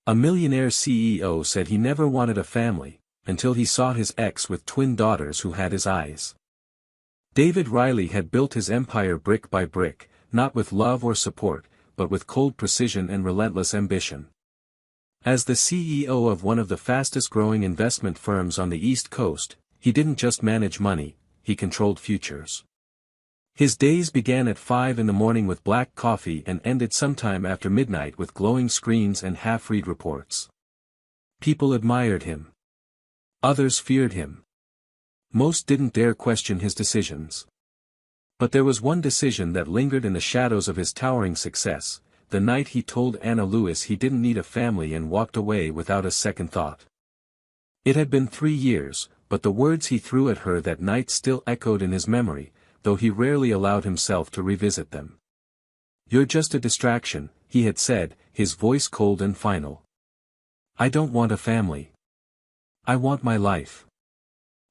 A millionaire CEO said he never wanted a family, until he saw his ex with twin daughters who had his eyes. David Riley had built his empire brick by brick, not with love or support, but with cold precision and relentless ambition. As the CEO of one of the fastest-growing investment firms on the East Coast, he didn't just manage money, he controlled futures. His days began at 5 in the morning with black coffee and ended sometime after midnight with glowing screens and half-read reports. People admired him. Others feared him. Most didn't dare question his decisions. But there was one decision that lingered in the shadows of his towering success, the night he told Anna Lewis he didn't need a family and walked away without a second thought. It had been 3 years, but the words he threw at her that night still echoed in his memory, though he rarely allowed himself to revisit them. "You're just a distraction," he had said, his voice cold and final. "I don't want a family. I want my life."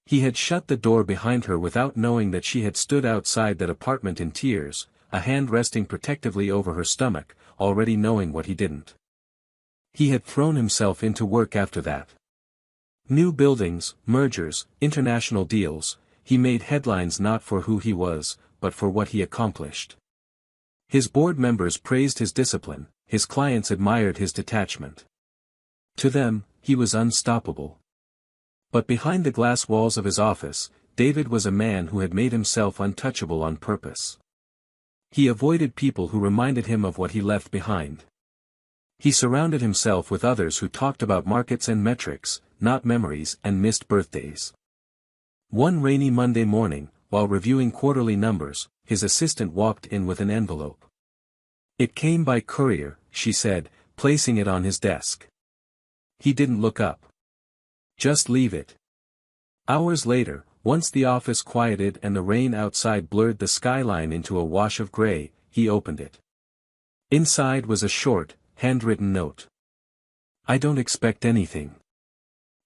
He had shut the door behind her without knowing that she had stood outside that apartment in tears, a hand resting protectively over her stomach, already knowing what he didn't. He had thrown himself into work after that. New buildings, mergers, international deals. He made headlines not for who he was, but for what he accomplished. His board members praised his discipline, his clients admired his detachment. To them, he was unstoppable. But behind the glass walls of his office, David was a man who had made himself untouchable on purpose. He avoided people who reminded him of what he left behind. He surrounded himself with others who talked about markets and metrics, not memories and missed birthdays. One rainy Monday morning, while reviewing quarterly numbers, his assistant walked in with an envelope. "It came by courier," she said, placing it on his desk. He didn't look up. "Just leave it." Hours later, once the office quieted and the rain outside blurred the skyline into a wash of gray, he opened it. Inside was a short, handwritten note. "I don't expect anything.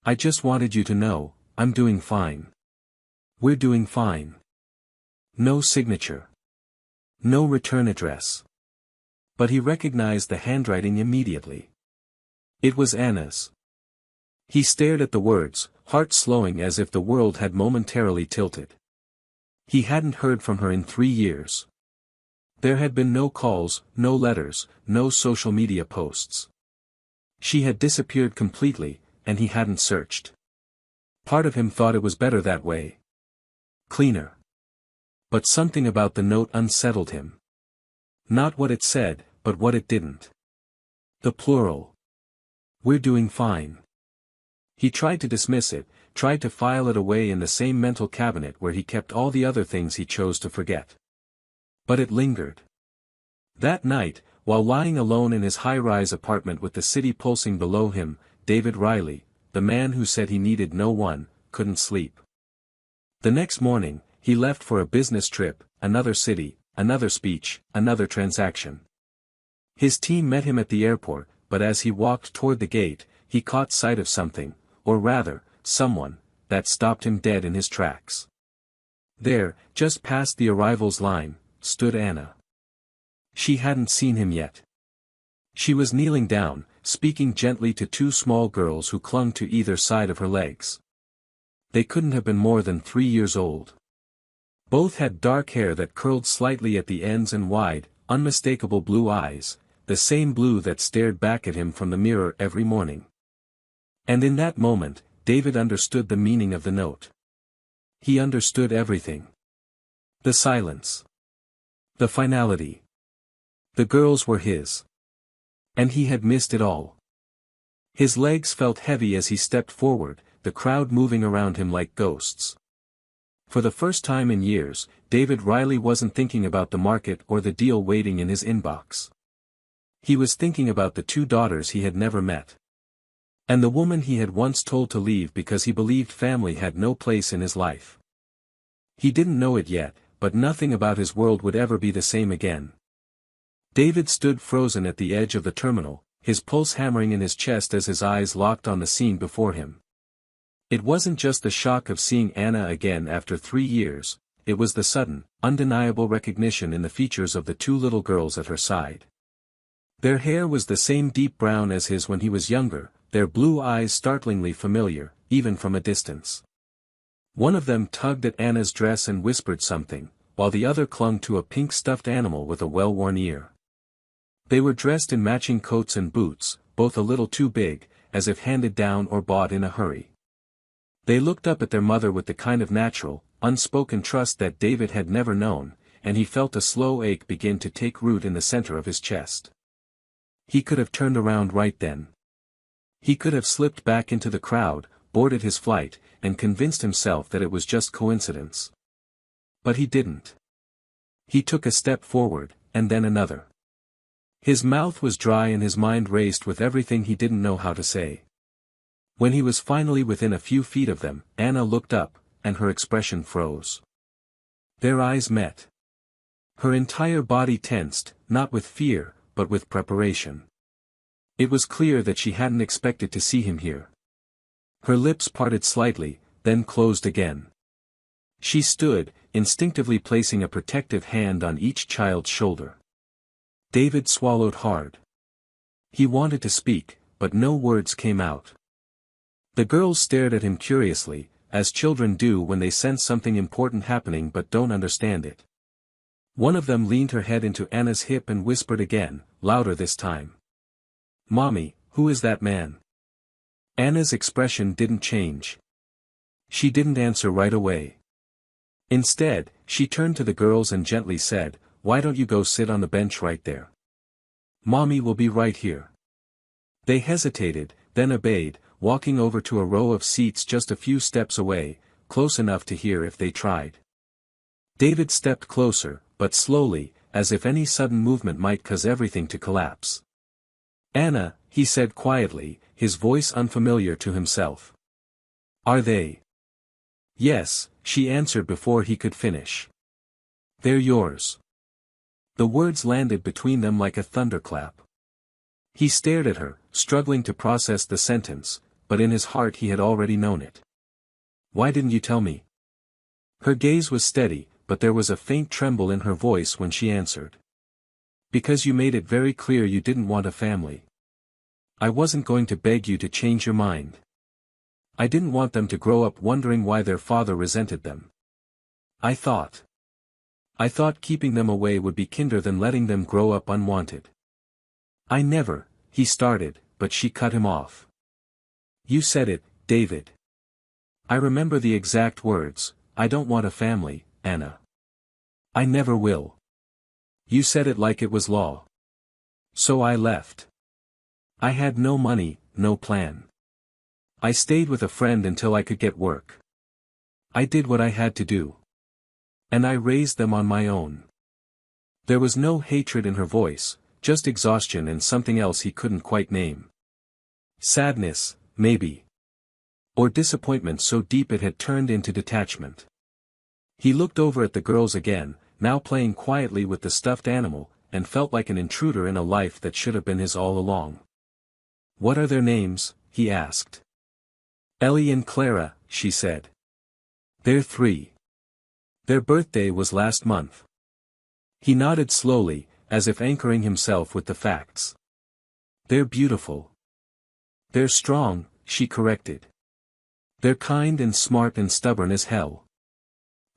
I just wanted you to know, I'm doing fine. We're doing fine." No signature. No return address. But he recognized the handwriting immediately. It was Anna's. He stared at the words, heart slowing as if the world had momentarily tilted. He hadn't heard from her in 3 years. There had been no calls, no letters, no social media posts. She had disappeared completely, and he hadn't searched. Part of him thought it was better that way. Cleaner. But something about the note unsettled him. Not what it said, but what it didn't. The plural. "We're doing fine." He tried to dismiss it, tried to file it away in the same mental cabinet where he kept all the other things he chose to forget. But it lingered. That night, while lying alone in his high-rise apartment with the city pulsing below him, David Riley, the man who said he needed no one, couldn't sleep. The next morning, he left for a business trip, another city, another speech, another transaction. His team met him at the airport, but as he walked toward the gate, he caught sight of something, or rather, someone, that stopped him dead in his tracks. There, just past the arrivals line, stood Anna. She hadn't seen him yet. She was kneeling down, speaking gently to 2 small girls who clung to either side of her legs. They couldn't have been more than 3 years old. Both had dark hair that curled slightly at the ends and wide, unmistakable blue eyes, the same blue that stared back at him from the mirror every morning. And in that moment, David understood the meaning of the note. He understood everything. The silence. The finality. The girls were his. And he had missed it all. His legs felt heavy as he stepped forward, the crowd moving around him like ghosts. For the first time in years, David Riley wasn't thinking about the market or the deal waiting in his inbox. He was thinking about the 2 daughters he had never met. And the woman he had once told to leave because he believed family had no place in his life. He didn't know it yet, but nothing about his world would ever be the same again. David stood frozen at the edge of the terminal, his pulse hammering in his chest as his eyes locked on the scene before him. It wasn't just the shock of seeing Anna again after 3 years, it was the sudden, undeniable recognition in the features of the 2 little girls at her side. Their hair was the same deep brown as his when he was younger, their blue eyes startlingly familiar, even from a distance. One of them tugged at Anna's dress and whispered something, while the other clung to a pink stuffed animal with a well-worn ear. They were dressed in matching coats and boots, both a little too big, as if handed down or bought in a hurry. They looked up at their mother with the kind of natural, unspoken trust that David had never known, and he felt a slow ache begin to take root in the center of his chest. He could have turned around right then. He could have slipped back into the crowd, boarded his flight, and convinced himself that it was just coincidence. But he didn't. He took a step forward, and then another. His mouth was dry and his mind raced with everything he didn't know how to say. When he was finally within a few feet of them, Anna looked up, and her expression froze. Their eyes met. Her entire body tensed, not with fear, but with preparation. It was clear that she hadn't expected to see him here. Her lips parted slightly, then closed again. She stood, instinctively placing a protective hand on each child's shoulder. David swallowed hard. He wanted to speak, but no words came out. The girls stared at him curiously, as children do when they sense something important happening but don't understand it. One of them leaned her head into Anna's hip and whispered again, louder this time. "Mommy, who is that man?" Anna's expression didn't change. She didn't answer right away. Instead, she turned to the girls and gently said, "Why don't you go sit on the bench right there? Mommy will be right here." They hesitated, then obeyed, walking over to a row of seats just a few steps away, close enough to hear if they tried. David stepped closer, but slowly, as if any sudden movement might cause everything to collapse. "Anna," he said quietly, his voice unfamiliar to himself. "Are they?" "Yes," she answered before he could finish. "They're yours." The words landed between them like a thunderclap. He stared at her, struggling to process the sentence, but in his heart he had already known it. "Why didn't you tell me?" Her gaze was steady, but there was a faint tremble in her voice when she answered. "Because you made it very clear you didn't want a family. I wasn't going to beg you to change your mind. I didn't want them to grow up wondering why their father resented them. I thought keeping them away would be kinder than letting them grow up unwanted." "I never," he started, but she cut him off. "You said it, David. I remember the exact words, 'I don't want a family, Anna. I never will.' You said it like it was law. So I left. I had no money, no plan. I stayed with a friend until I could get work. I did what I had to do. And I raised them on my own." There was no hatred in her voice, just exhaustion and something else he couldn't quite name. Sadness, maybe. Or disappointment so deep it had turned into detachment. He looked over at the girls again, now playing quietly with the stuffed animal, and felt like an intruder in a life that should have been his all along. "What are their names?" he asked. "Ellie and Clara," she said. "They're 3. Their birthday was last month." He nodded slowly, as if anchoring himself with the facts. "They're beautiful. They're strong," she corrected. "They're kind and smart and stubborn as hell.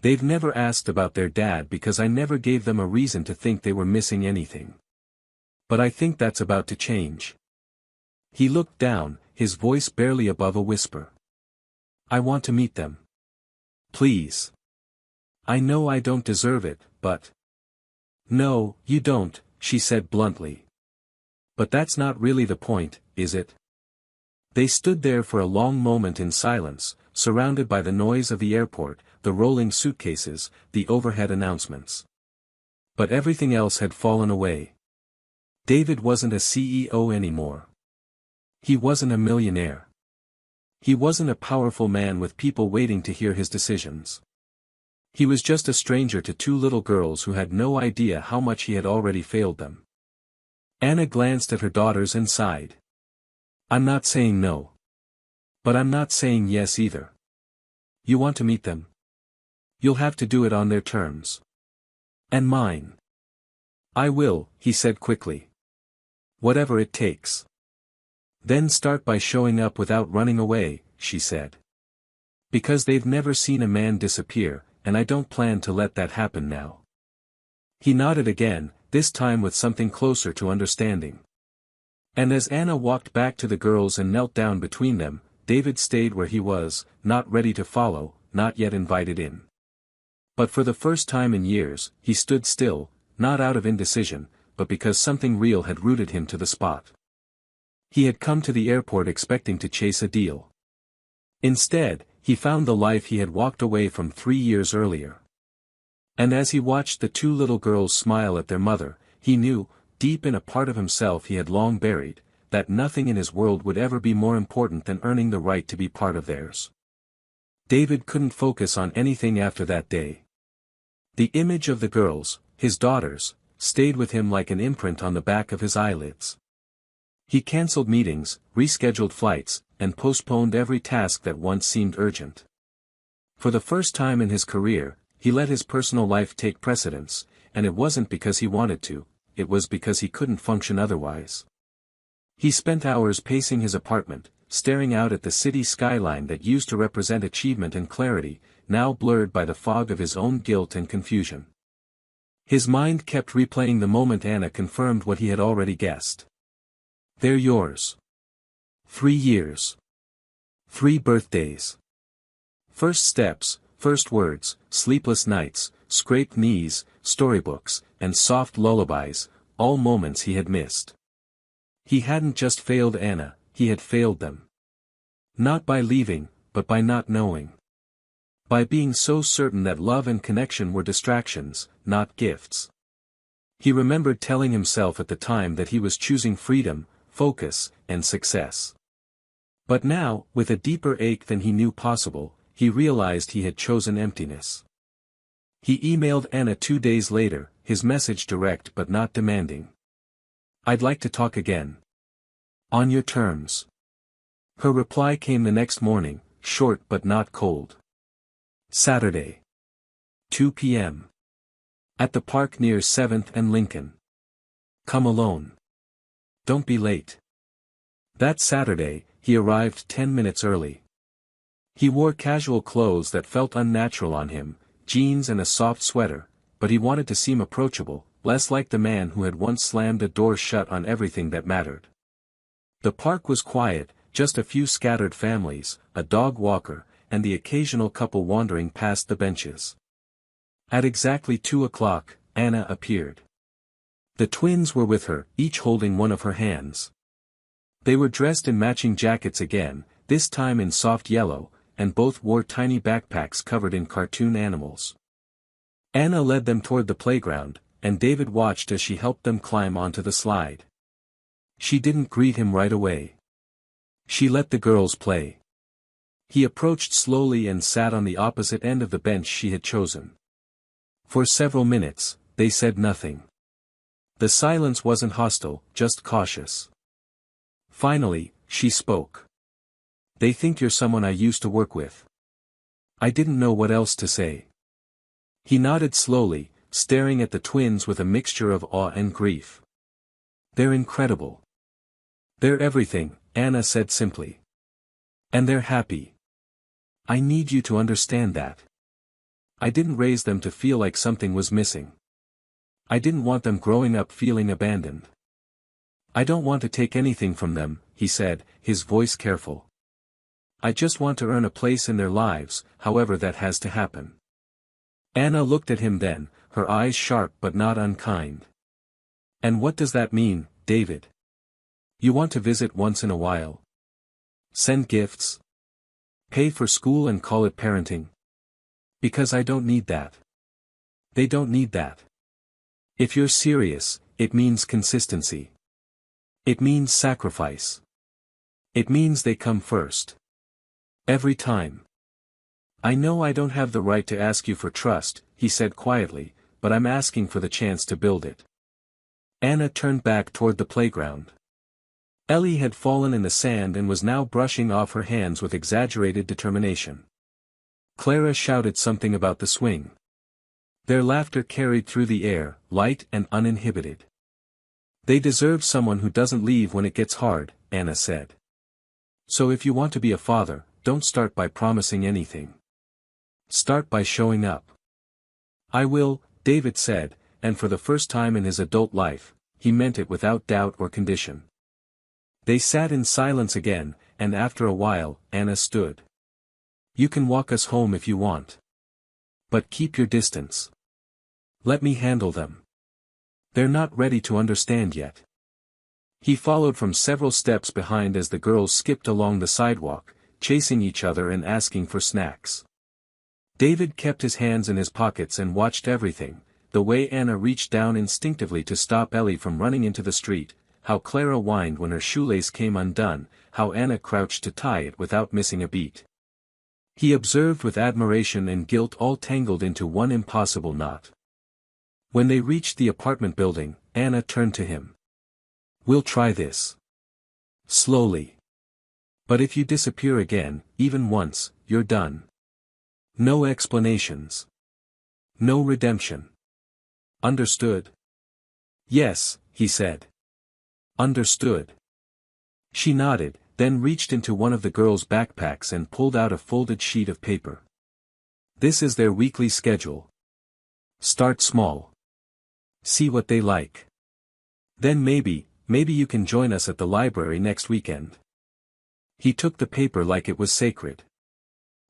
They've never asked about their dad because I never gave them a reason to think they were missing anything. But I think that's about to change." He looked down, his voice barely above a whisper. "I want to meet them. Please. I know I don't deserve it, but—" "No, you don't," she said bluntly. "But that's not really the point, is it?" They stood there for a long moment in silence, surrounded by the noise of the airport, the rolling suitcases, the overhead announcements. But everything else had fallen away. David wasn't a CEO anymore. He wasn't a millionaire. He wasn't a powerful man with people waiting to hear his decisions. He was just a stranger to 2 little girls who had no idea how much he had already failed them. Anna glanced at her daughters and sighed. "I'm not saying no. But I'm not saying yes either. You want to meet them? You'll have to do it on their terms. And mine." "I will," he said quickly. Whatever it takes. Then start by showing up without running away, she said. Because they've never seen a man disappear, and I don't plan to let that happen now. He nodded again, this time with something closer to understanding. And as Anna walked back to the girls and knelt down between them, David stayed where he was, not ready to follow, not yet invited in. But for the first time in years, he stood still, not out of indecision, but because something real had rooted him to the spot. He had come to the airport expecting to chase a deal. Instead, he found the life he had walked away from 3 years earlier. And as he watched the two little girls smile at their mother, he knew, deep in a part of himself he had long buried, that nothing in his world would ever be more important than earning the right to be part of theirs. David couldn't focus on anything after that day. The image of the girls, his daughters, stayed with him like an imprint on the back of his eyelids. He cancelled meetings, rescheduled flights, and postponed every task that once seemed urgent. For the first time in his career, he let his personal life take precedence, and it wasn't because he wanted to, it was because he couldn't function otherwise. He spent hours pacing his apartment, staring out at the city skyline that used to represent achievement and clarity, now blurred by the fog of his own guilt and confusion. His mind kept replaying the moment Anna confirmed what he had already guessed. They're yours. 3 years. 3 birthdays. First steps, first words, sleepless nights, scraped knees, storybooks, and soft lullabies, all moments he had missed. He hadn't just failed Anna, he had failed them. Not by leaving, but by not knowing. By being so certain that love and connection were distractions, not gifts. He remembered telling himself at the time that he was choosing freedom, focus, and success. But now, with a deeper ache than he knew possible, he realized he had chosen emptiness. He emailed Anna 2 days later, his message direct but not demanding. I'd like to talk again. On your terms. Her reply came the next morning, short but not cold. Saturday. 2 p.m. At the park near 7th and Lincoln. Come alone. Don't be late. That Saturday, he arrived 10 minutes early. He wore casual clothes that felt unnatural on him, jeans and a soft sweater, but he wanted to seem approachable, less like the man who had once slammed a door shut on everything that mattered. The park was quiet, just a few scattered families, a dog walker, and the occasional couple wandering past the benches. At exactly 2 o'clock, Anna appeared. The twins were with her, each holding one of her hands. They were dressed in matching jackets again, this time in soft yellow, and both wore tiny backpacks covered in cartoon animals. Anna led them toward the playground, and David watched as she helped them climb onto the slide. She didn't greet him right away. She let the girls play. He approached slowly and sat on the opposite end of the bench she had chosen. For several minutes, they said nothing. The silence wasn't hostile, just cautious. Finally, she spoke. They think you're someone I used to work with. I didn't know what else to say. He nodded slowly, staring at the twins with a mixture of awe and grief. They're incredible. They're everything, Anna said simply. And they're happy. I need you to understand that. I didn't raise them to feel like something was missing. I didn't want them growing up feeling abandoned. I don't want to take anything from them, he said, his voice careful. I just want to earn a place in their lives, however that has to happen. Anna looked at him then, her eyes sharp but not unkind. And what does that mean, David? You want to visit once in a while? Send gifts? Pay for school and call it parenting? Because I don't need that. They don't need that. If you're serious, it means consistency. It means sacrifice. It means they come first. Every time. I know I don't have the right to ask you for trust, he said quietly, but I'm asking for the chance to build it. Anna turned back toward the playground. Ellie had fallen in the sand and was now brushing off her hands with exaggerated determination. Clara shouted something about the swing. Their laughter carried through the air, light and uninhibited. They deserve someone who doesn't leave when it gets hard, Anna said. So if you want to be a father, don't start by promising anything. Start by showing up. I will, David said, and for the first time in his adult life, he meant it without doubt or condition. They sat in silence again, and after a while, Anna stood. You can walk us home if you want. But keep your distance. Let me handle them. They're not ready to understand yet. He followed from several steps behind as the girls skipped along the sidewalk, chasing each other and asking for snacks. David kept his hands in his pockets and watched everything, the way Anna reached down instinctively to stop Ellie from running into the street, how Clara whined when her shoelace came undone, how Anna crouched to tie it without missing a beat. He observed with admiration and guilt all tangled into one impossible knot. When they reached the apartment building, Anna turned to him. We'll try this. Slowly. But if you disappear again, even once, you're done. No explanations. No redemption. Understood? Yes, he said. Understood. She nodded, then reached into one of the girls' backpacks and pulled out a folded sheet of paper. This is their weekly schedule. Start small. See what they like. Then maybe you can join us at the library next weekend. He took the paper like it was sacred.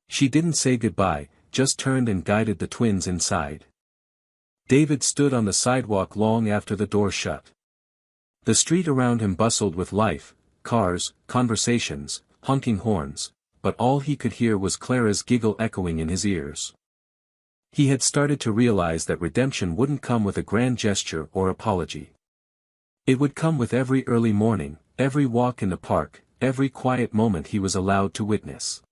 She didn't say goodbye, just turned and guided the twins inside. David stood on the sidewalk long after the door shut. The street around him bustled with life, cars, conversations, honking horns, but all he could hear was Clara's giggle echoing in his ears. He had started to realize that redemption wouldn't come with a grand gesture or apology. It would come with every early morning, every walk in the park, every quiet moment he was allowed to witness.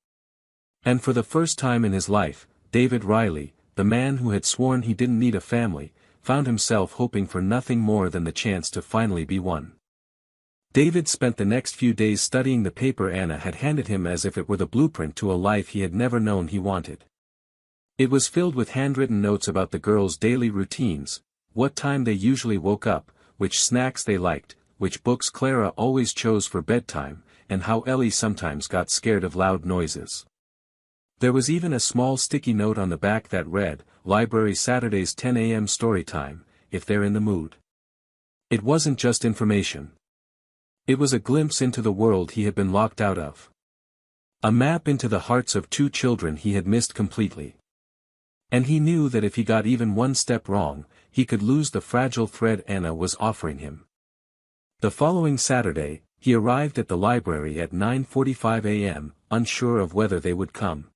And for the first time in his life, David Riley, the man who had sworn he didn't need a family, found himself hoping for nothing more than the chance to finally be one. David spent the next few days studying the paper Anna had handed him as if it were the blueprint to a life he had never known he wanted. It was filled with handwritten notes about the girls' daily routines, what time they usually woke up, which snacks they liked, which books Clara always chose for bedtime, and how Ellie sometimes got scared of loud noises. There was even a small sticky note on the back that read, Library Saturdays 10 a.m. story time, if they're in the mood. It wasn't just information. It was a glimpse into the world he had been locked out of. A map into the hearts of two children he had missed completely. And he knew that if he got even one step wrong, he could lose the fragile thread Anna was offering him. The following Saturday, he arrived at the library at 9:45 a.m., unsure of whether they would come.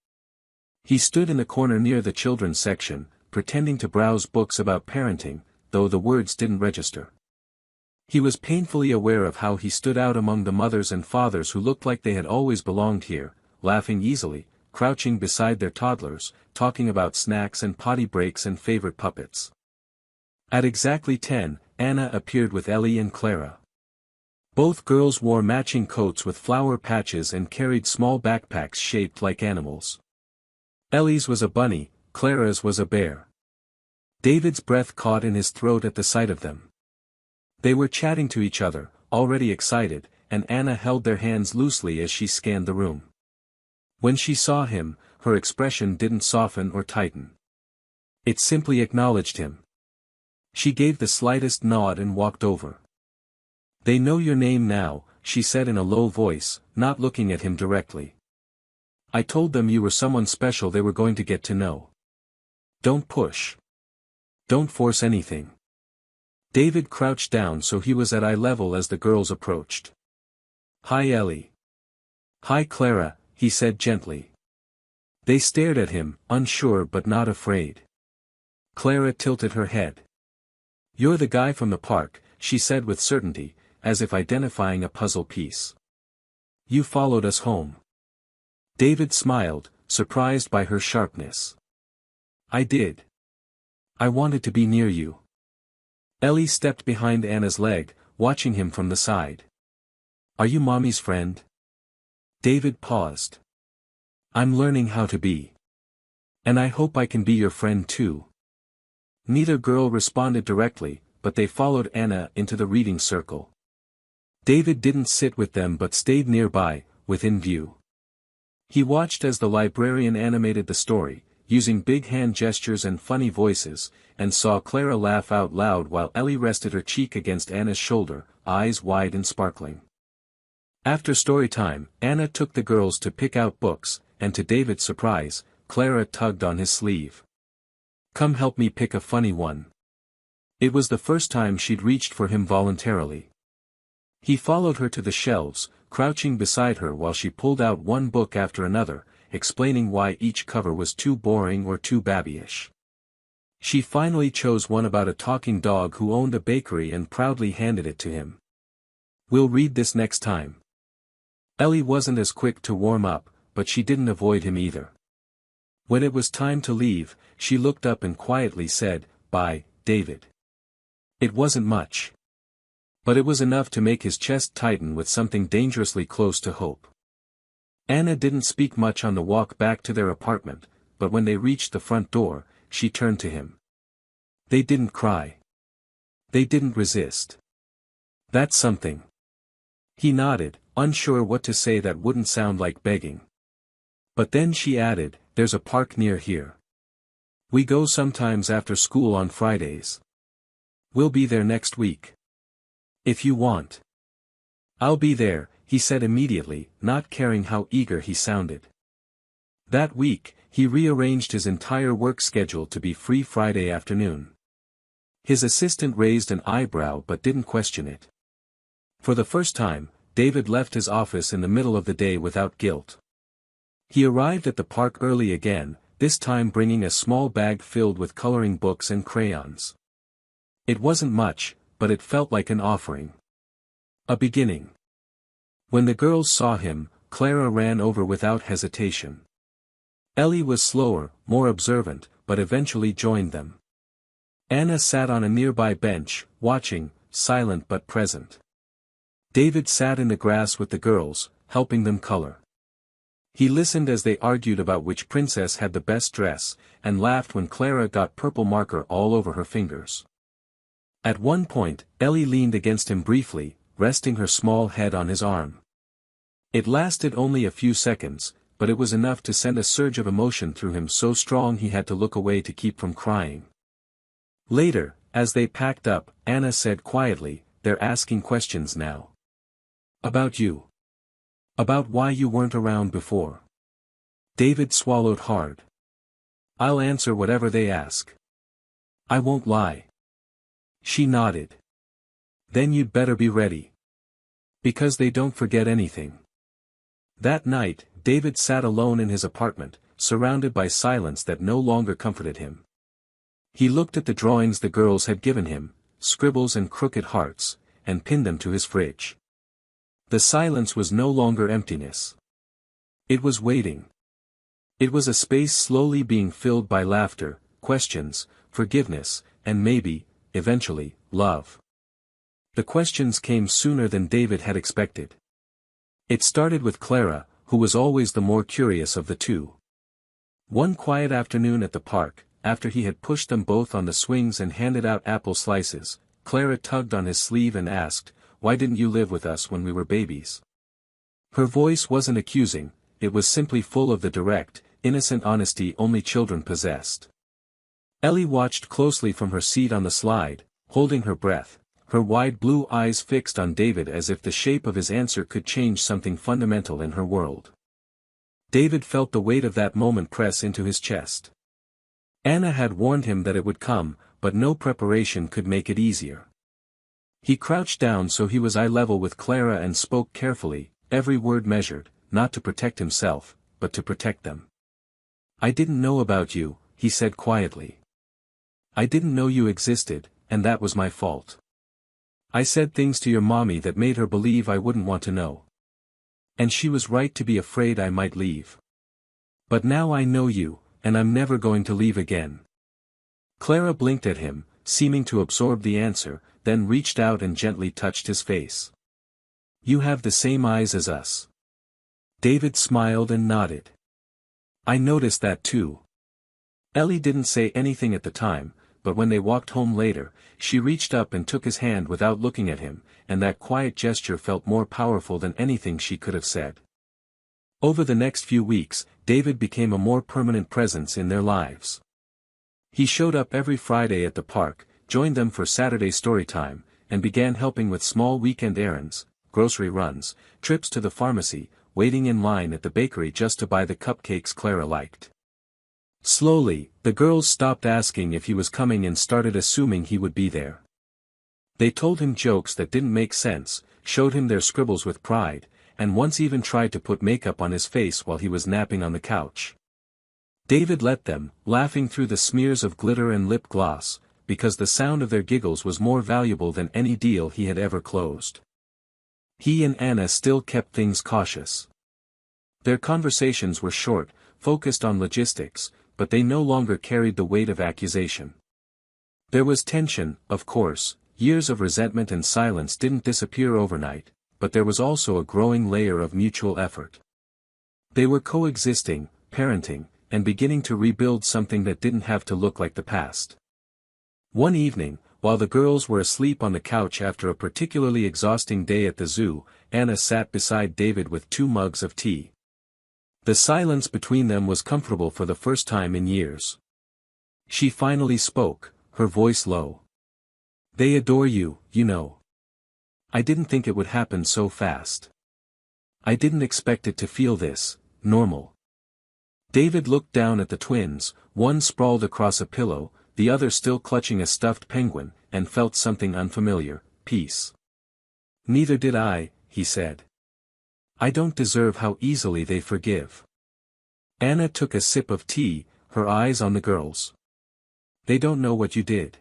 He stood in the corner near the children's section, pretending to browse books about parenting, though the words didn't register. He was painfully aware of how he stood out among the mothers and fathers who looked like they had always belonged here, laughing easily, crouching beside their toddlers, talking about snacks and potty breaks and favorite puppets. At exactly 10, Anna appeared with Ellie and Clara. Both girls wore matching coats with flower patches and carried small backpacks shaped like animals. Ellie's was a bunny, Clara's was a bear. David's breath caught in his throat at the sight of them. They were chatting to each other, already excited, and Anna held their hands loosely as she scanned the room. When she saw him, her expression didn't soften or tighten. It simply acknowledged him. She gave the slightest nod and walked over. They know your name now, she said in a low voice, not looking at him directly. I told them you were someone special they were going to get to know. Don't push. Don't force anything. David crouched down so he was at eye level as the girls approached. Hi Ellie. Hi Clara, he said gently. They stared at him, unsure but not afraid. Clara tilted her head. You're the guy from the park, she said with certainty, as if identifying a puzzle piece. You followed us home. David smiled, surprised by her sharpness. I did. I wanted to be near you. Ellie stepped behind Anna's leg, watching him from the side. Are you Mommy's friend? David paused. I'm learning how to be. And I hope I can be your friend too. Neither girl responded directly, but they followed Anna into the reading circle. David didn't sit with them but stayed nearby, within view. He watched as the librarian animated the story, using big hand gestures and funny voices, and saw Clara laugh out loud while Ellie rested her cheek against Anna's shoulder, eyes wide and sparkling. After story time, Anna took the girls to pick out books, and to David's surprise, Clara tugged on his sleeve. "Come help me pick a funny one." It was the first time she'd reached for him voluntarily. He followed her to the shelves, crouching beside her while she pulled out one book after another, explaining why each cover was too boring or too babyish. She finally chose one about a talking dog who owned a bakery and proudly handed it to him. "We'll read this next time." Ellie wasn't as quick to warm up, but she didn't avoid him either. When it was time to leave, she looked up and quietly said, "Bye, David." It wasn't much. But it was enough to make his chest tighten with something dangerously close to hope. Anna didn't speak much on the walk back to their apartment, but when they reached the front door, she turned to him. They didn't cry. They didn't resist. That's something. He nodded, unsure what to say that wouldn't sound like begging. But then she added, "There's a park near here. We go sometimes after school on Fridays. We'll be there next week. If you want." "I'll be there," he said immediately, not caring how eager he sounded. That week, he rearranged his entire work schedule to be free Friday afternoon. His assistant raised an eyebrow but didn't question it. For the first time, David left his office in the middle of the day without guilt. He arrived at the park early again, this time bringing a small bag filled with coloring books and crayons. It wasn't much, but it felt like an offering. A beginning. When the girls saw him, Clara ran over without hesitation. Ellie was slower, more observant, but eventually joined them. Anna sat on a nearby bench, watching, silent but present. David sat in the grass with the girls, helping them color. He listened as they argued about which princess had the best dress, and laughed when Clara got purple marker all over her fingers. At one point, Ellie leaned against him briefly, resting her small head on his arm. It lasted only a few seconds, but it was enough to send a surge of emotion through him so strong he had to look away to keep from crying. Later, as they packed up, Anna said quietly, "They're asking questions now. About you. About why you weren't around before." David swallowed hard. "I'll answer whatever they ask. I won't lie." She nodded. "Then you'd better be ready. Because they don't forget anything." That night, David sat alone in his apartment, surrounded by silence that no longer comforted him. He looked at the drawings the girls had given him, scribbles and crooked hearts, and pinned them to his fridge. The silence was no longer emptiness. It was waiting. It was a space slowly being filled by laughter, questions, forgiveness, and maybe, eventually, love. The questions came sooner than David had expected. It started with Clara, who was always the more curious of the two. One quiet afternoon at the park, after he had pushed them both on the swings and handed out apple slices, Clara tugged on his sleeve and asked, "Why didn't you live with us when we were babies?" Her voice wasn't accusing, it was simply full of the direct, innocent honesty only children possessed. Ellie watched closely from her seat on the slide, holding her breath, her wide blue eyes fixed on David as if the shape of his answer could change something fundamental in her world. David felt the weight of that moment press into his chest. Anna had warned him that it would come, but no preparation could make it easier. He crouched down so he was eye level with Clara and spoke carefully, every word measured, not to protect himself, but to protect them. "I didn't know about you," he said quietly. "I didn't know you existed, and that was my fault. I said things to your mommy that made her believe I wouldn't want to know. And she was right to be afraid I might leave. But now I know you, and I'm never going to leave again." Clara blinked at him, seeming to absorb the answer, then reached out and gently touched his face. "You have the same eyes as us." David smiled and nodded. "I noticed that too." Ellie didn't say anything at the time, but when they walked home later, she reached up and took his hand without looking at him, and that quiet gesture felt more powerful than anything she could have said. Over the next few weeks, David became a more permanent presence in their lives. He showed up every Friday at the park, joined them for Saturday story time, and began helping with small weekend errands, grocery runs, trips to the pharmacy, waiting in line at the bakery just to buy the cupcakes Clara liked. Slowly, the girls stopped asking if he was coming and started assuming he would be there. They told him jokes that didn't make sense, showed him their scribbles with pride, and once even tried to put makeup on his face while he was napping on the couch. David let them, laughing through the smears of glitter and lip gloss, because the sound of their giggles was more valuable than any deal he had ever closed. He and Anna still kept things cautious. Their conversations were short, focused on logistics, but they no longer carried the weight of accusation. There was tension, of course, years of resentment and silence didn't disappear overnight, but there was also a growing layer of mutual effort. They were coexisting, parenting, and beginning to rebuild something that didn't have to look like the past. One evening, while the girls were asleep on the couch after a particularly exhausting day at the zoo, Anna sat beside David with 2 mugs of tea. The silence between them was comfortable for the first time in years. She finally spoke, her voice low. "They adore you, you know. I didn't think it would happen so fast. I didn't expect it to feel this normal." David looked down at the twins, one sprawled across a pillow, the other still clutching a stuffed penguin, and felt something unfamiliar, peace. "Neither did I," he said. "I don't deserve how easily they forgive." Anna took a sip of tea, her eyes on the girls. "They don't know what you did.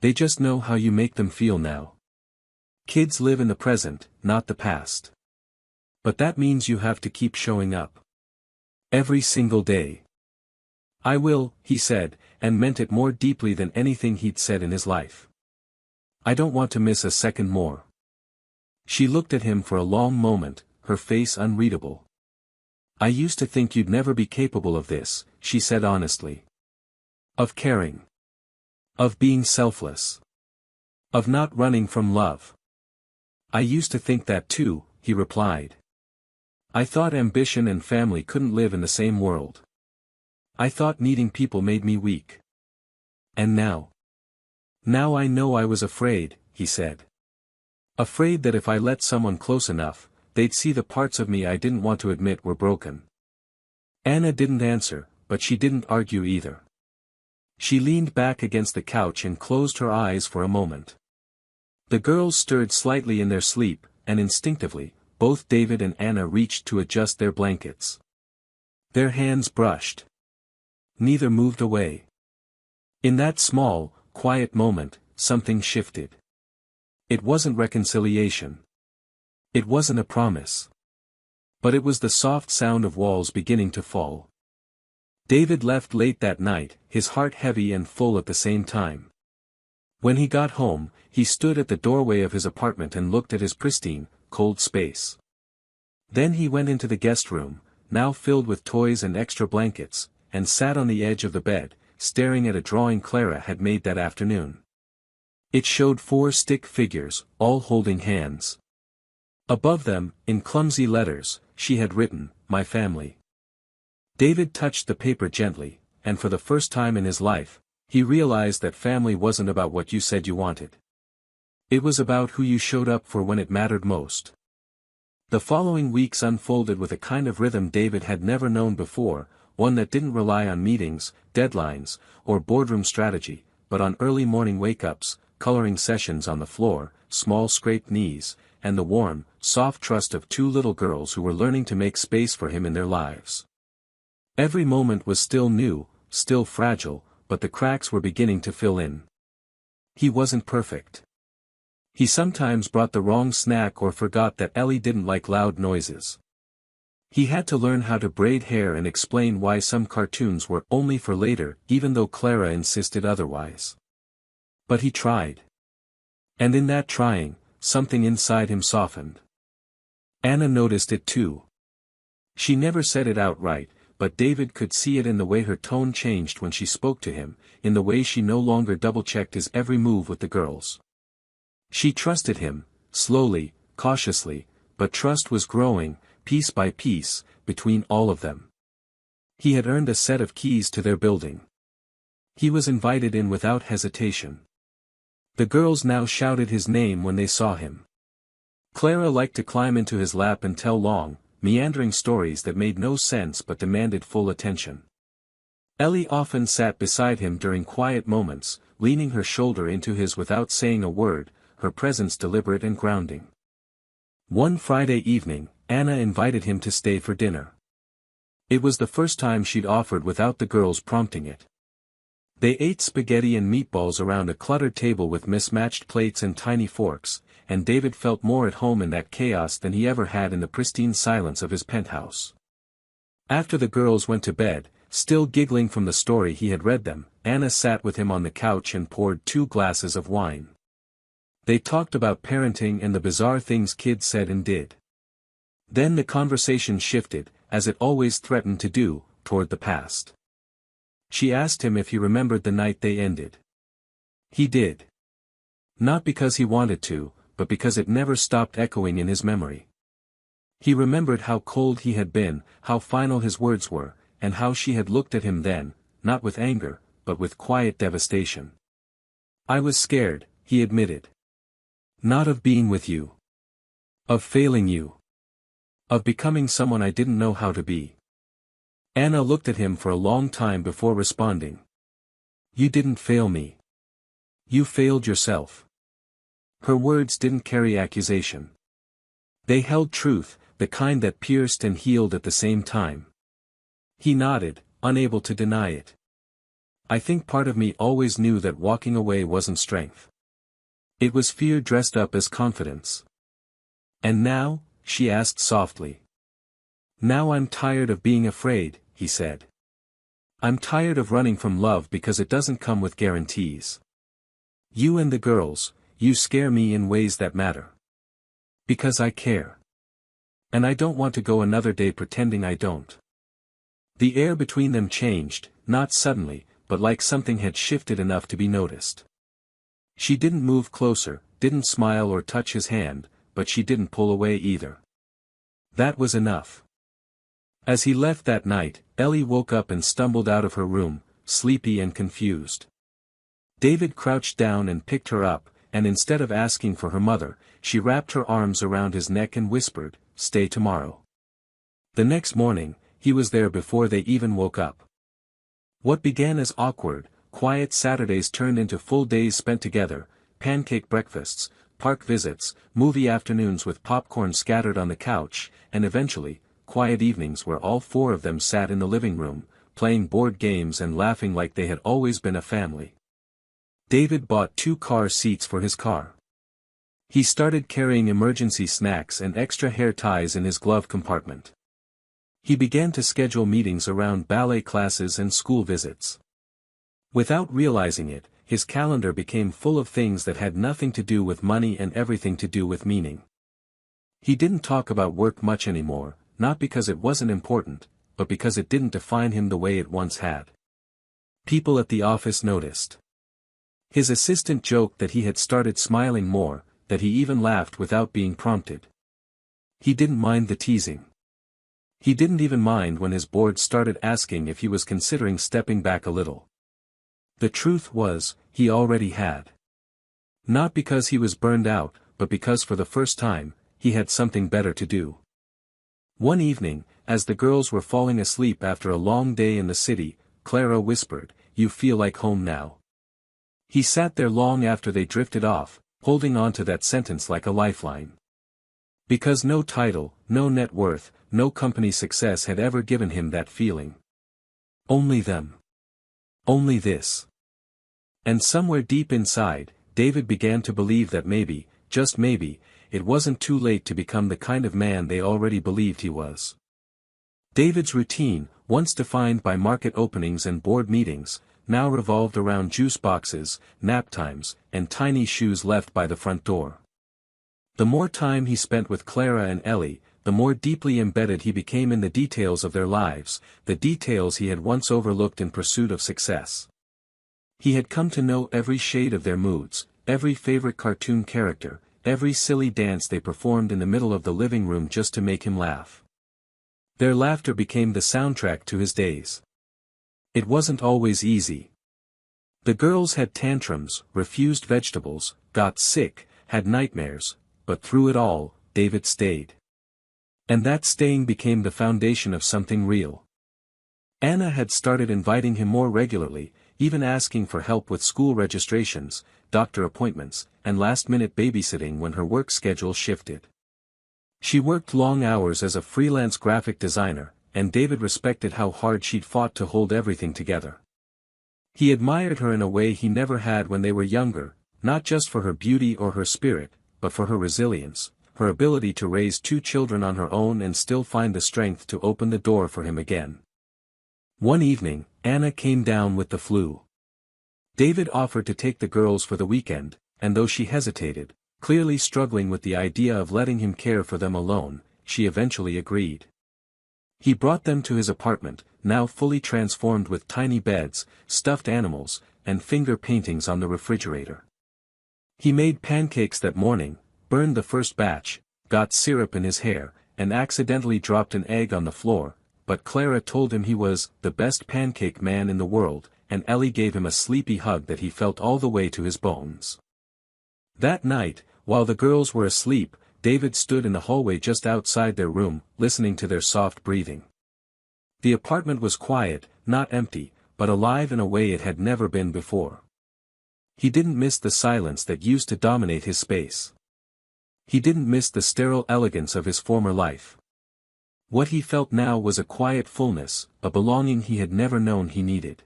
They just know how you make them feel now. Kids live in the present, not the past. But that means you have to keep showing up. Every single day." "I will," he said, and meant it more deeply than anything he'd said in his life. "I don't want to miss a second more." She looked at him for a long moment, her face unreadable. "I used to think you'd never be capable of this," she said honestly. "Of caring. Of being selfless. Of not running from love." "I used to think that too," he replied. "I thought ambition and family couldn't live in the same world. I thought needing people made me weak. And now? Now I know I was afraid," he said. "Afraid that if I let someone close enough, they'd see the parts of me I didn't want to admit were broken." Anna didn't answer, but she didn't argue either. She leaned back against the couch and closed her eyes for a moment. The girls stirred slightly in their sleep, and instinctively, both David and Anna reached to adjust their blankets. Their hands brushed. Neither moved away. In that small, quiet moment, something shifted. It wasn't reconciliation. It wasn't a promise. But it was the soft sound of walls beginning to fall. David left late that night, his heart heavy and full at the same time. When he got home, he stood at the doorway of his apartment and looked at his pristine, cold space. Then he went into the guest room, now filled with toys and extra blankets, and sat on the edge of the bed, staring at a drawing Clara had made that afternoon. It showed 4 stick figures, all holding hands. Above them, in clumsy letters, she had written, "My family." David touched the paper gently, and for the first time in his life, he realized that family wasn't about what you said you wanted. It was about who you showed up for when it mattered most. The following weeks unfolded with a kind of rhythm David had never known before, one that didn't rely on meetings, deadlines, or boardroom strategy, but on early morning wake-ups, coloring sessions on the floor, small scraped knees, and the warm, soft trust of 2 little girls who were learning to make space for him in their lives. Every moment was still new, still fragile, but the cracks were beginning to fill in. He wasn't perfect. He sometimes brought the wrong snack or forgot that Ellie didn't like loud noises. He had to learn how to braid hair and explain why some cartoons were only for later, even though Clara insisted otherwise. But he tried. And in that trying, something inside him softened. Anna noticed it too. She never said it outright, but David could see it in the way her tone changed when she spoke to him, in the way she no longer double-checked his every move with the girls. She trusted him, slowly, cautiously, but trust was growing, piece by piece, between all of them. He had earned a set of keys to their building. He was invited in without hesitation. The girls now shouted his name when they saw him. Clara liked to climb into his lap and tell long, meandering stories that made no sense but demanded full attention. Ellie often sat beside him during quiet moments, leaning her shoulder into his without saying a word, her presence deliberate and grounding. One Friday evening, Anna invited him to stay for dinner. It was the first time she'd offered without the girls prompting it. They ate spaghetti and meatballs around a cluttered table with mismatched plates and tiny forks, and David felt more at home in that chaos than he ever had in the pristine silence of his penthouse. After the girls went to bed, still giggling from the story he had read them, Anna sat with him on the couch and poured 2 glasses of wine. They talked about parenting and the bizarre things kids said and did. Then the conversation shifted, as it always threatened to do, toward the past. She asked him if he remembered the night they ended. He did. Not because he wanted to, but because it never stopped echoing in his memory. He remembered how cold he had been, how final his words were, and how she had looked at him then, not with anger, but with quiet devastation. "I was scared," he admitted. "Not of being with you. Of failing you. Of becoming someone I didn't know how to be." Anna looked at him for a long time before responding. "You didn't fail me. You failed yourself." Her words didn't carry accusation. They held truth, the kind that pierced and healed at the same time. He nodded, unable to deny it. "I think part of me always knew that walking away wasn't strength. It was fear dressed up as confidence." "And now?" she asked softly. "Now I'm tired of being afraid," he said. "I'm tired of running from love because it doesn't come with guarantees. You and the girls, you scare me in ways that matter. Because I care. And I don't want to go another day pretending I don't." The air between them changed, not suddenly, but like something had shifted enough to be noticed. She didn't move closer, didn't smile or touch his hand, but she didn't pull away either. That was enough. As he left that night, Ellie woke up and stumbled out of her room, sleepy and confused. David crouched down and picked her up, and instead of asking for her mother, she wrapped her arms around his neck and whispered, "Stay tomorrow." The next morning, he was there before they even woke up. What began as awkward, quiet Saturdays turned into full days spent together, pancake breakfasts, park visits, movie afternoons with popcorn scattered on the couch, and eventually, quiet evenings where all 4 of them sat in the living room, playing board games and laughing like they had always been a family. David bought 2 car seats for his car. He started carrying emergency snacks and extra hair ties in his glove compartment. He began to schedule meetings around ballet classes and school visits. Without realizing it, his calendar became full of things that had nothing to do with money and everything to do with meaning. He didn't talk about work much anymore, not because it wasn't important, but because it didn't define him the way it once had. People at the office noticed. His assistant joked that he had started smiling more, that he even laughed without being prompted. He didn't mind the teasing. He didn't even mind when his board started asking if he was considering stepping back a little. The truth was, he already had. Not because he was burned out, but because for the first time, he had something better to do. One evening, as the girls were falling asleep after a long day in the city, Clara whispered, "You feel like home now." He sat there long after they drifted off, holding on to that sentence like a lifeline. Because no title, no net worth, no company success had ever given him that feeling. Only them. Only this. And somewhere deep inside, David began to believe that maybe, just maybe, it wasn't too late to become the kind of man they already believed he was. David's routine, once defined by market openings and board meetings, now revolved around juice boxes, nap times, and tiny shoes left by the front door. The more time he spent with Clara and Ellie, the more deeply embedded he became in the details of their lives, the details he had once overlooked in pursuit of success. He had come to know every shade of their moods, every favorite cartoon character, every silly dance they performed in the middle of the living room just to make him laugh. Their laughter became the soundtrack to his days. It wasn't always easy. The girls had tantrums, refused vegetables, got sick, had nightmares, but through it all, David stayed. And that staying became the foundation of something real. Anna had started inviting him more regularly, even asking for help with school registrations, doctor appointments, and last-minute babysitting when her work schedule shifted. She worked long hours as a freelance graphic designer, and David respected how hard she'd fought to hold everything together. He admired her in a way he never had when they were younger, not just for her beauty or her spirit, but for her resilience, her ability to raise 2 children on her own and still find the strength to open the door for him again. One evening, Anna came down with the flu. David offered to take the girls for the weekend, and though she hesitated, clearly struggling with the idea of letting him care for them alone, she eventually agreed. He brought them to his apartment, now fully transformed with tiny beds, stuffed animals, and finger paintings on the refrigerator. He made pancakes that morning, burned the first batch, got syrup in his hair, and accidentally dropped an egg on the floor, but Clara told him he was the best pancake man in the world, and Ellie gave him a sleepy hug that he felt all the way to his bones. That night, while the girls were asleep, David stood in the hallway just outside their room, listening to their soft breathing. The apartment was quiet, not empty, but alive in a way it had never been before. He didn't miss the silence that used to dominate his space. He didn't miss the sterile elegance of his former life. What he felt now was a quiet fullness, a belonging he had never known he needed.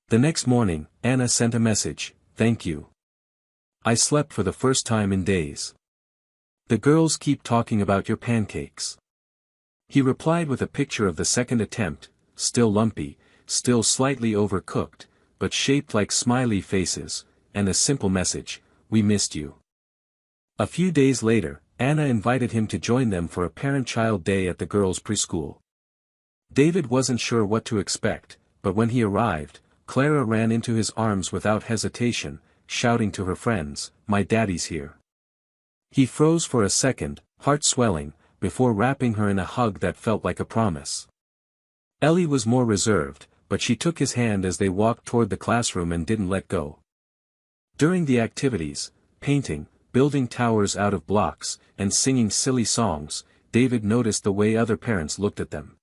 The next morning, Anna sent a message, "Thank you. I slept for the first time in days. The girls keep talking about your pancakes." He replied with a picture of the second attempt, still lumpy, still slightly overcooked, but shaped like smiley faces, and a simple message, "We missed you." A few days later, Anna invited him to join them for a parent-child day at the girls' preschool. David wasn't sure what to expect, but when he arrived, Clara ran into his arms without hesitation, shouting to her friends, "My daddy's here." He froze for a second, heart swelling, before wrapping her in a hug that felt like a promise. Ellie was more reserved, but she took his hand as they walked toward the classroom and didn't let go. During the activities, painting, building towers out of blocks, and singing silly songs, David noticed the way other parents looked at them.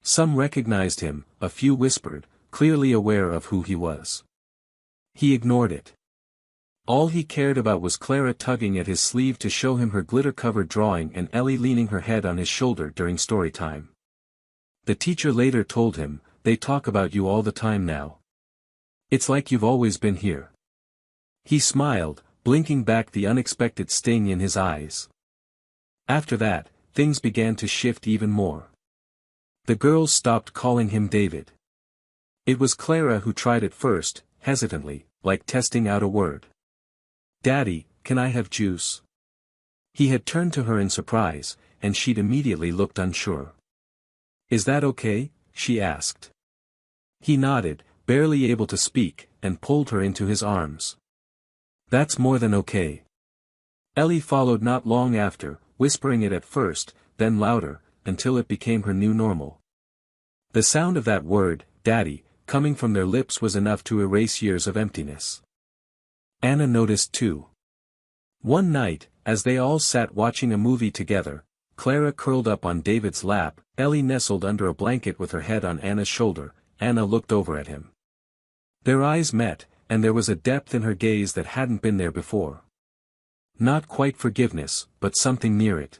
Some recognized him, a few whispered, clearly aware of who he was. He ignored it. All he cared about was Clara tugging at his sleeve to show him her glitter-covered drawing and Ellie leaning her head on his shoulder during story time. The teacher later told him, "They talk about you all the time now. It's like you've always been here." He smiled, blinking back the unexpected sting in his eyes. After that, things began to shift even more. The girls stopped calling him David. It was Clara who tried it first, hesitantly, like testing out a word. "Daddy, can I have juice?" He had turned to her in surprise, and she'd immediately looked unsure. "Is that okay?" she asked. He nodded, barely able to speak, and pulled her into his arms. "That's more than okay." Ellie followed not long after, whispering it at first, then louder, until it became her new normal. The sound of that word, "Daddy," coming from their lips was enough to erase years of emptiness. Anna noticed too. One night, as they all sat watching a movie together, Clara curled up on David's lap, Ellie nestled under a blanket with her head on Anna's shoulder. Anna looked over at him. Their eyes met, and there was a depth in her gaze that hadn't been there before. Not quite forgiveness, but something near it.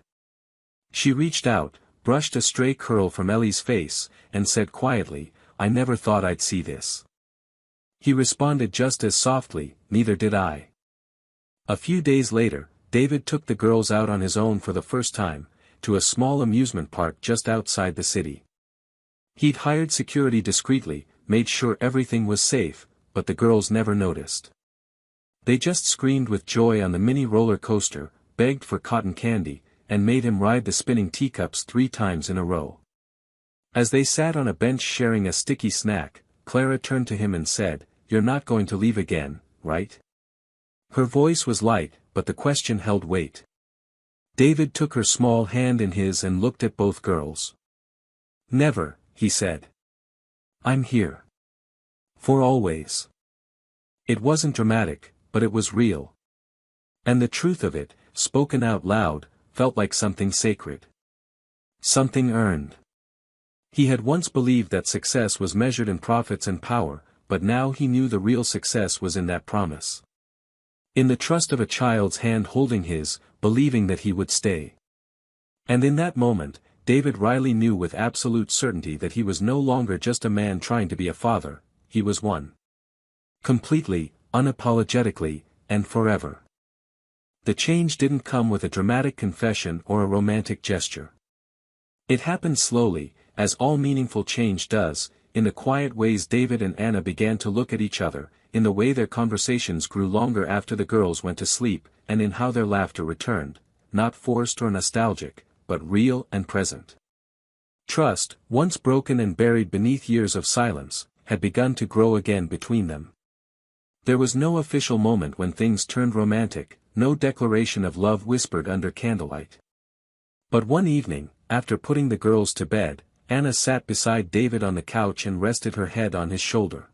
She reached out, brushed a stray curl from Ellie's face, and said quietly, "I never thought I'd see this." He responded just as softly, "Neither did I." A few days later, David took the girls out on his own for the first time, to a small amusement park just outside the city. He'd hired security discreetly, made sure everything was safe, but the girls never noticed. They just screamed with joy on the mini roller coaster, begged for cotton candy, and made him ride the spinning teacups 3 times in a row. As they sat on a bench sharing a sticky snack, Clara turned to him and said, "You're not going to leave again, right?" Her voice was light, but the question held weight. David took her small hand in his and looked at both girls. "Never," he said. "I'm here. For always." It wasn't dramatic, but it was real. And the truth of it, spoken out loud, felt like something sacred. Something earned. He had once believed that success was measured in profits and power, but now he knew the real success was in that promise. In the trust of a child's hand holding his, believing that he would stay. And in that moment, David Riley knew with absolute certainty that he was no longer just a man trying to be a father, he was one. Completely, unapologetically, and forever. The change didn't come with a dramatic confession or a romantic gesture. It happened slowly, as all meaningful change does, in the quiet ways David and Anna began to look at each other, in the way their conversations grew longer after the girls went to sleep, and in how their laughter returned, not forced or nostalgic, but real and present. Trust, once broken and buried beneath years of silence, had begun to grow again between them. There was no official moment when things turned romantic, no declaration of love whispered under candlelight. But one evening, after putting the girls to bed, Anna sat beside David on the couch and rested her head on his shoulder.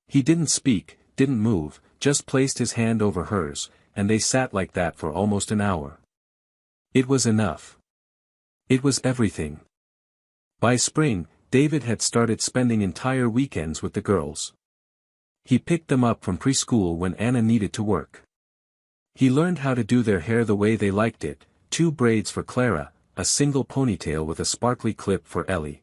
He didn't speak, didn't move, just placed his hand over hers, and they sat like that for almost an hour. It was enough. It was everything. By spring, David had started spending entire weekends with the girls. He picked them up from preschool when Anna needed to work. He learned how to do their hair the way they liked it, 2 braids for Clara, a single ponytail with a sparkly clip for Ellie.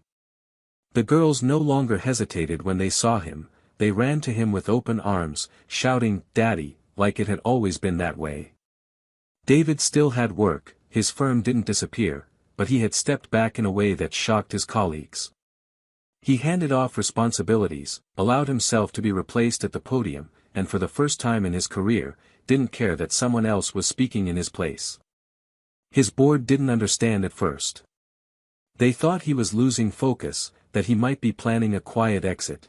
The girls no longer hesitated when they saw him, they ran to him with open arms, shouting, "Daddy," like it had always been that way. David still had work, his firm didn't disappear, but he had stepped back in a way that shocked his colleagues. He handed off responsibilities, allowed himself to be replaced at the podium, and for the first time in his career, didn't care that someone else was speaking in his place. His board didn't understand at first. They thought he was losing focus, that he might be planning a quiet exit.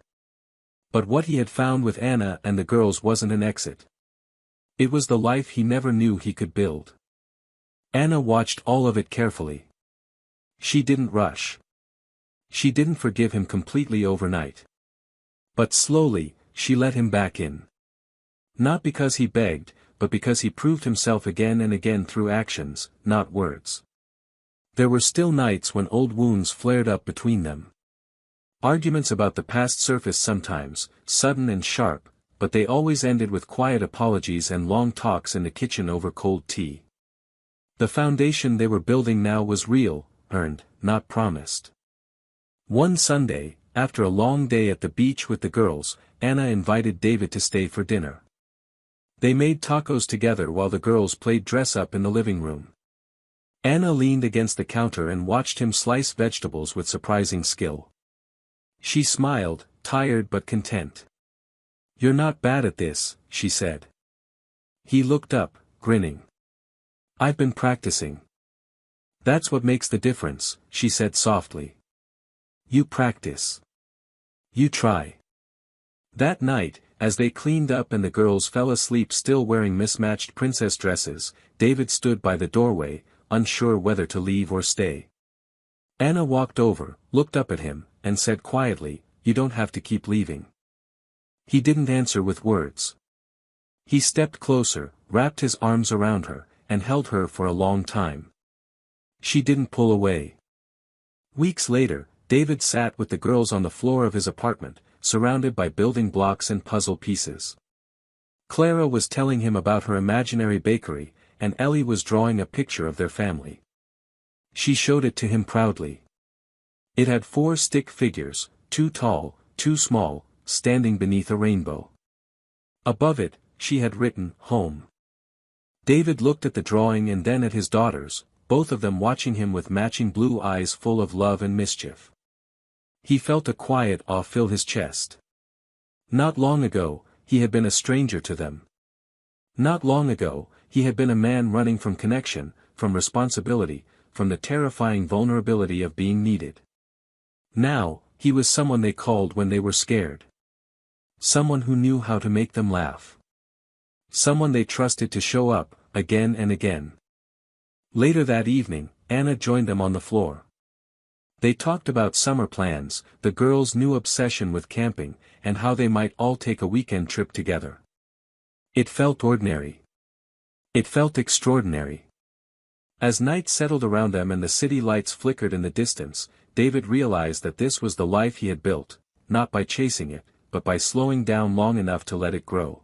But what he had found with Anna and the girls wasn't an exit. It was the life he never knew he could build. Anna watched all of it carefully. She didn't rush. She didn't forgive him completely overnight. But slowly, she let him back in. Not because he begged, but because he proved himself again and again through actions, not words. There were still nights when old wounds flared up between them. Arguments about the past surfaced sometimes, sudden and sharp, but they always ended with quiet apologies and long talks in the kitchen over cold tea. The foundation they were building now was real, earned, not promised. One Sunday, after a long day at the beach with the girls, Anna invited David to stay for dinner. They made tacos together while the girls played dress-up in the living room. Anna leaned against the counter and watched him slice vegetables with surprising skill. She smiled, tired but content. "You're not bad at this," she said. He looked up, grinning. "I've been practicing." "That's what makes the difference," she said softly. "You practice. You try." That night, as they cleaned up and the girls fell asleep still wearing mismatched princess dresses, David stood by the doorway, unsure whether to leave or stay. Anna walked over, looked up at him, and said quietly, "You don't have to keep leaving." He didn't answer with words. He stepped closer, wrapped his arms around her, and held her for a long time. She didn't pull away. Weeks later, David sat with the girls on the floor of his apartment, surrounded by building blocks and puzzle pieces. Clara was telling him about her imaginary bakery, and Ellie was drawing a picture of their family. She showed it to him proudly. It had 4 stick figures, 2 tall, 2 small, standing beneath a rainbow. Above it, she had written, "Home." David looked at the drawing and then at his daughters, both of them watching him with matching blue eyes full of love and mischief. He felt a quiet awe fill his chest. Not long ago, he had been a stranger to them. Not long ago, he had been a man running from connection, from responsibility, from the terrifying vulnerability of being needed. Now, he was someone they called when they were scared. Someone who knew how to make them laugh. Someone they trusted to show up, again and again. Later that evening, Anna joined them on the floor. They talked about summer plans, the girls' new obsession with camping, and how they might all take a weekend trip together. It felt ordinary. It felt extraordinary. As night settled around them and the city lights flickered in the distance, David realized that this was the life he had built, not by chasing it, but by slowing down long enough to let it grow.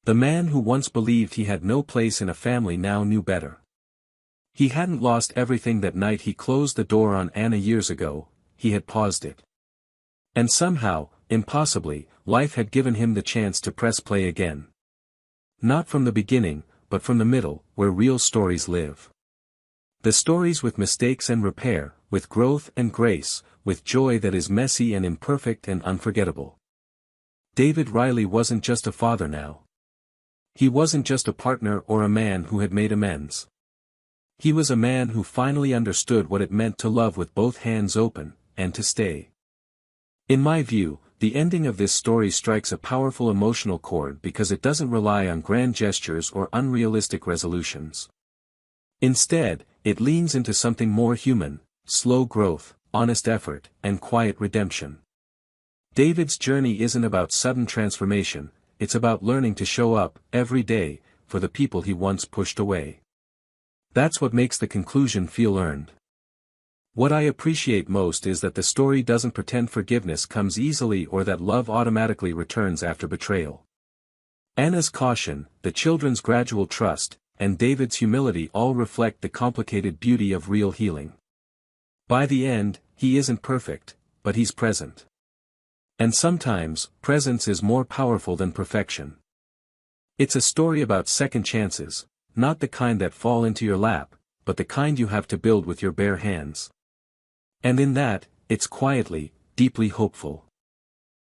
The man who once believed he had no place in a family now knew better. He hadn't lost everything that night he closed the door on Anna years ago, he had paused it. And somehow, impossibly, life had given him the chance to press play again. Not from the beginning, but from the middle, where real stories live. The stories with mistakes and repair, with growth and grace, with joy that is messy and imperfect and unforgettable. David Riley wasn't just a father now. He wasn't just a partner or a man who had made amends. He was a man who finally understood what it meant to love with both hands open, and to stay. In my view, the ending of this story strikes a powerful emotional chord because it doesn't rely on grand gestures or unrealistic resolutions. Instead, it leans into something more human, slow growth, honest effort, and quiet redemption. David's journey isn't about sudden transformation, it's about learning to show up, every day, for the people he once pushed away. That's what makes the conclusion feel earned. What I appreciate most is that the story doesn't pretend forgiveness comes easily or that love automatically returns after betrayal. Anna's caution, the children's gradual trust, and David's humility all reflect the complicated beauty of real healing. By the end, he isn't perfect, but he's present. And sometimes, presence is more powerful than perfection. It's a story about second chances, not the kind that fall into your lap, but the kind you have to build with your bare hands. And in that, it's quietly, deeply hopeful.